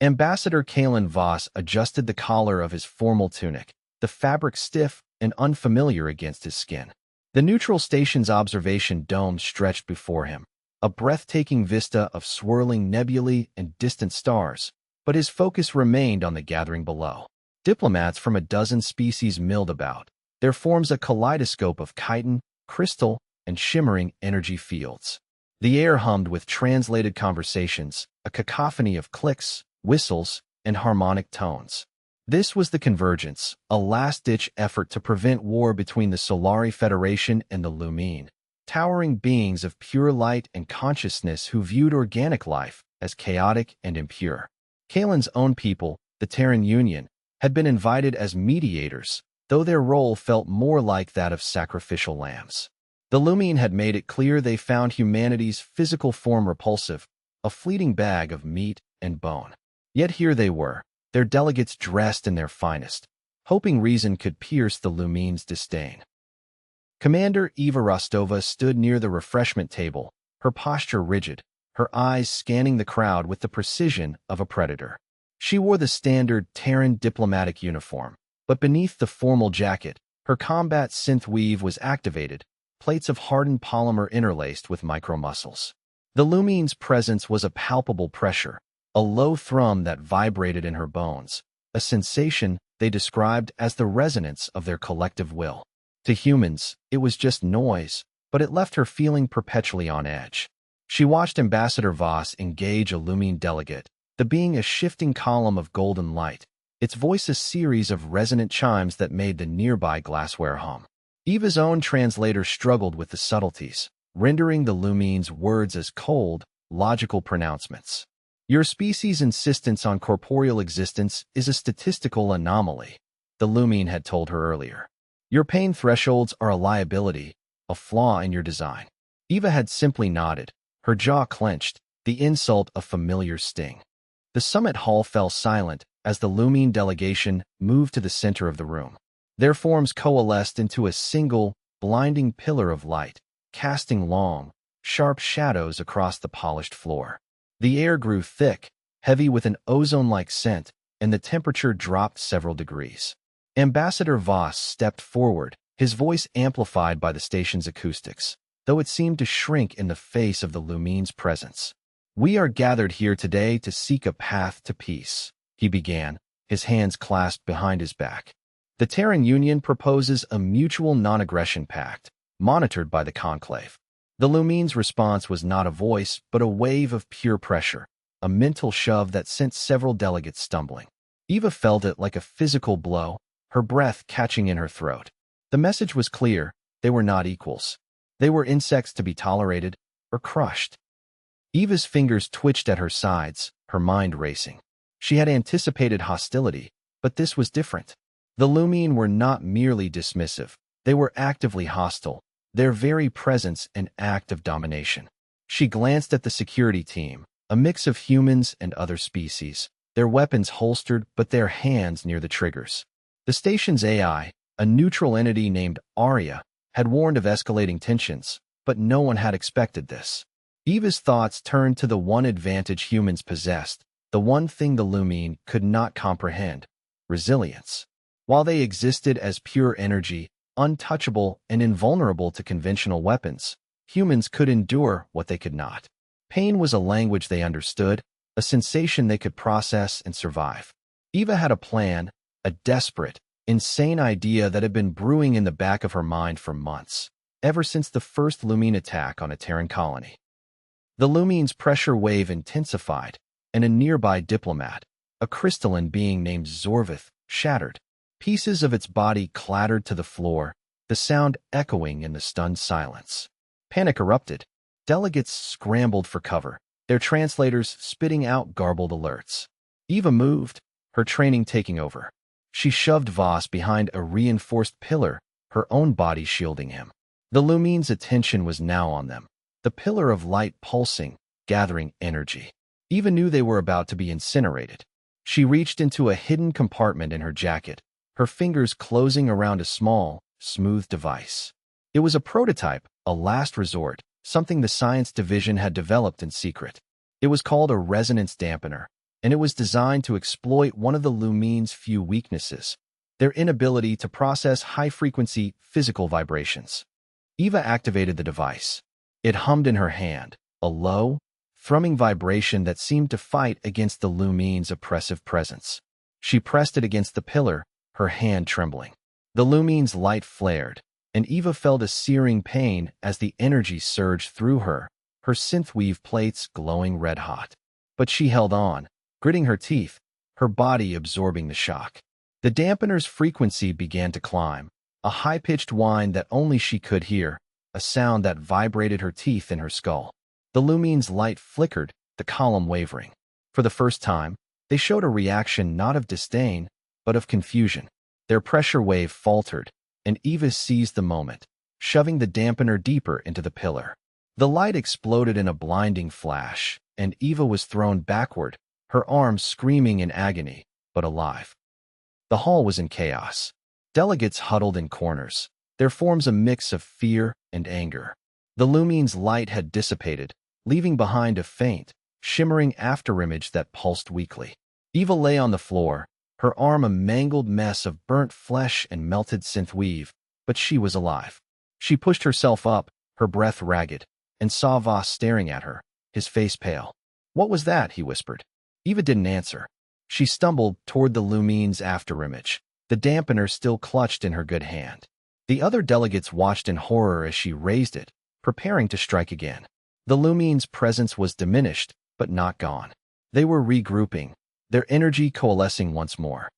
Ambassador Kalen Voss adjusted the collar of his formal tunic, the fabric stiff and unfamiliar against his skin. The neutral station's observation dome stretched before him, a breathtaking vista of swirling nebulae and distant stars, but his focus remained on the gathering below. Diplomats from a dozen species milled about. There forms a kaleidoscope of chitin, crystal, and shimmering energy fields. The air hummed with translated conversations, a cacophony of clicks, whistles, and harmonic tones. This was the Convergence, a last-ditch effort to prevent war between the Solari Federation and the Lumine, towering beings of pure light and consciousness who viewed organic life as chaotic and impure. Kalen's own people, the Terran Union, had been invited as mediators, though their role felt more like that of sacrificial lambs. The Lumine had made it clear they found humanity's physical form repulsive, a fleeting bag of meat and bone. Yet here they were, their delegates dressed in their finest, hoping reason could pierce the Lumine's disdain. Commander Eva Rostova stood near the refreshment table, her posture rigid, her eyes scanning the crowd with the precision of a predator. She wore the standard Terran diplomatic uniform, but beneath the formal jacket, her combat synth weave was activated, plates of hardened polymer interlaced with micromuscles. The Lumine's presence was a palpable pressure, a low thrum that vibrated in her bones, a sensation they described as the resonance of their collective will. To humans, it was just noise, but it left her feeling perpetually on edge. She watched Ambassador Voss engage a Lumine delegate, the being a shifting column of golden light, its voice a series of resonant chimes that made the nearby glassware hum. Eva's own translator struggled with the subtleties, rendering the Lumine's words as cold, logical pronouncements. Your species' insistence on corporeal existence is a statistical anomaly, the Lumine had told her earlier. Your pain thresholds are a liability, a flaw in your design. Eva had simply nodded, her jaw clenched, the insult a familiar sting. The summit hall fell silent as the Lumine delegation moved to the center of the room. Their forms coalesced into a single, blinding pillar of light, casting long, sharp shadows across the polished floor. The air grew thick, heavy with an ozone-like scent, and the temperature dropped several degrees. Ambassador Voss stepped forward, his voice amplified by the station's acoustics, though it seemed to shrink in the face of the Lumine's presence. "We are gathered here today to seek a path to peace," he began, his hands clasped behind his back. "The Terran Union proposes a mutual non-aggression pact, monitored by the Conclave." The Lumine's response was not a voice, but a wave of pure pressure, a mental shove that sent several delegates stumbling. Eva felt it like a physical blow, her breath catching in her throat. The message was clear, they were not equals. They were insects to be tolerated or crushed. Eva's fingers twitched at her sides, her mind racing. She had anticipated hostility, but this was different. The Lumine were not merely dismissive, they were actively hostile, their very presence an act of domination. She glanced at the security team, a mix of humans and other species, their weapons holstered but their hands near the triggers. The station's AI, a neutral entity named Arya, had warned of escalating tensions, but no one had expected this. Eva's thoughts turned to the one advantage humans possessed, the one thing the Lumine could not comprehend: resilience. While they existed as pure energy, untouchable and invulnerable to conventional weapons, humans could endure what they could not. Pain was a language they understood, a sensation they could process and survive. Eva had a plan, a desperate, insane idea that had been brewing in the back of her mind for months, ever since the first Lumine attack on a Terran colony. The Lumine's pressure wave intensified, and a nearby diplomat, a crystalline being named Zorvith, shattered. Pieces of its body clattered to the floor, the sound echoing in the stunned silence. Panic erupted. Delegates scrambled for cover, their translators spitting out garbled alerts. Eva moved, her training taking over. She shoved Voss behind a reinforced pillar, her own body shielding him. The Lumine's attention was now on them, the pillar of light pulsing, gathering energy. Eva knew they were about to be incinerated. She reached into a hidden compartment in her jacket, her fingers closing around a small, smooth device. It was a prototype, a last resort, something the science division had developed in secret. It was called a resonance dampener, and it was designed to exploit one of the Lumine's few weaknesses, their inability to process high-frequency physical vibrations. Eva activated the device. It hummed in her hand, a low, thrumming vibration that seemed to fight against the Lumine's oppressive presence. She pressed it against the pillar, her hand trembling. The Lumine's light flared, and Eva felt a searing pain as the energy surged through her synthweave plates glowing red-hot. But she held on, gritting her teeth, her body absorbing the shock. The dampener's frequency began to climb, a high-pitched whine that only she could hear, a sound that vibrated her teeth in her skull. The Lumine's light flickered, the column wavering. For the first time, they showed a reaction not of disdain, but of confusion. Their pressure wave faltered, and Eva seized the moment, shoving the dampener deeper into the pillar. The light exploded in a blinding flash, and Eva was thrown backward, her arms screaming in agony, but alive. The hall was in chaos. Delegates huddled in corners, their forms a mix of fear and anger. The Lumine's light had dissipated, leaving behind a faint, shimmering afterimage that pulsed weakly. Eva lay on the floor, her arm a mangled mess of burnt flesh and melted synthweave, but she was alive. She pushed herself up, her breath ragged, and saw Voss staring at her, his face pale. "What was that?" he whispered. Eva didn't answer. She stumbled toward the Lumine's afterimage, the dampener still clutched in her good hand. The other delegates watched in horror as she raised it, preparing to strike again. The Lumine's presence was diminished, but not gone. They were regrouping, their energy coalescing once more.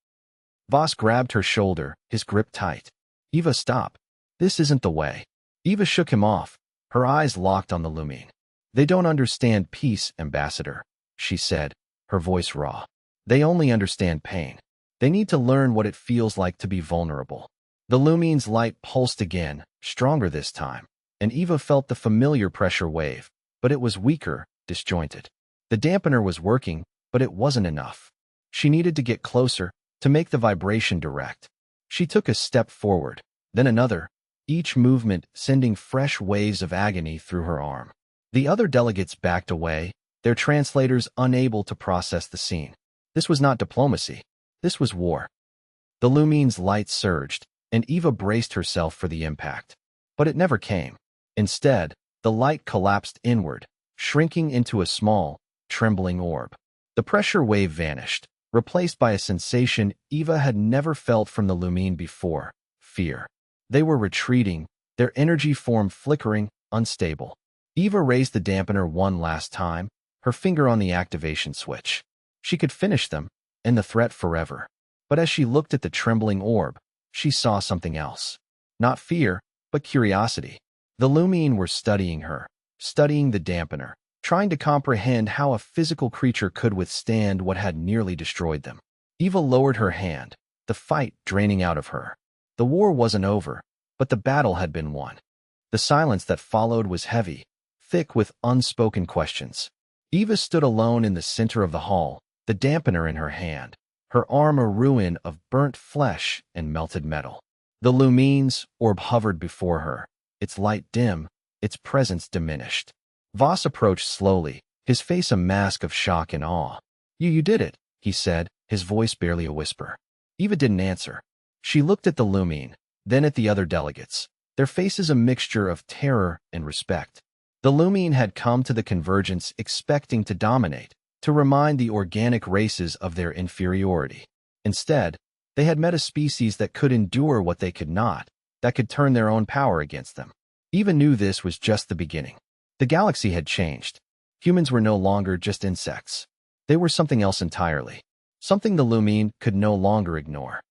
Voss grabbed her shoulder, his grip tight. "Eva, stop. This isn't the way." Eva shook him off, her eyes locked on the Lumine. "They don't understand peace, Ambassador," she said, her voice raw. "They only understand pain. They need to learn what it feels like to be vulnerable." The Lumine's light pulsed again, stronger this time, and Eva felt the familiar pressure wave, but it was weaker, disjointed. The dampener was working, but it wasn't enough. She needed to get closer, to make the vibration direct. She took a step forward, then another, each movement sending fresh waves of agony through her arm. The other delegates backed away, their translators unable to process the scene. This was not diplomacy. This was war. The Lumine's light surged, and Eva braced herself for the impact. But it never came. Instead, the light collapsed inward, shrinking into a small, trembling orb. The pressure wave vanished, replaced by a sensation Eva had never felt from the Lumine before: fear. They were retreating, their energy form flickering, unstable. Eva raised the dampener one last time, her finger on the activation switch. She could finish them, end the threat forever. But as she looked at the trembling orb, she saw something else. Not fear, but curiosity. The Lumine were studying her, studying the dampener, trying to comprehend how a physical creature could withstand what had nearly destroyed them. Eva lowered her hand, the fight draining out of her. The war wasn't over, but the battle had been won. The silence that followed was heavy, thick with unspoken questions. Eva stood alone in the center of the hall, the dampener in her hand, her arm a ruin of burnt flesh and melted metal. The Lumine's orb hovered before her, its light dim, its presence diminished. Voss approached slowly, his face a mask of shock and awe. You did it," he said, his voice barely a whisper. Eva didn't answer. She looked at the Lumine, then at the other delegates, their faces a mixture of terror and respect. The Lumine had come to the convergence expecting to dominate, to remind the organic races of their inferiority. Instead, they had met a species that could endure what they could not, that could turn their own power against them. Eva knew this was just the beginning. The galaxy had changed. Humans were no longer just insects. They were something else entirely, something the Lumine could no longer ignore.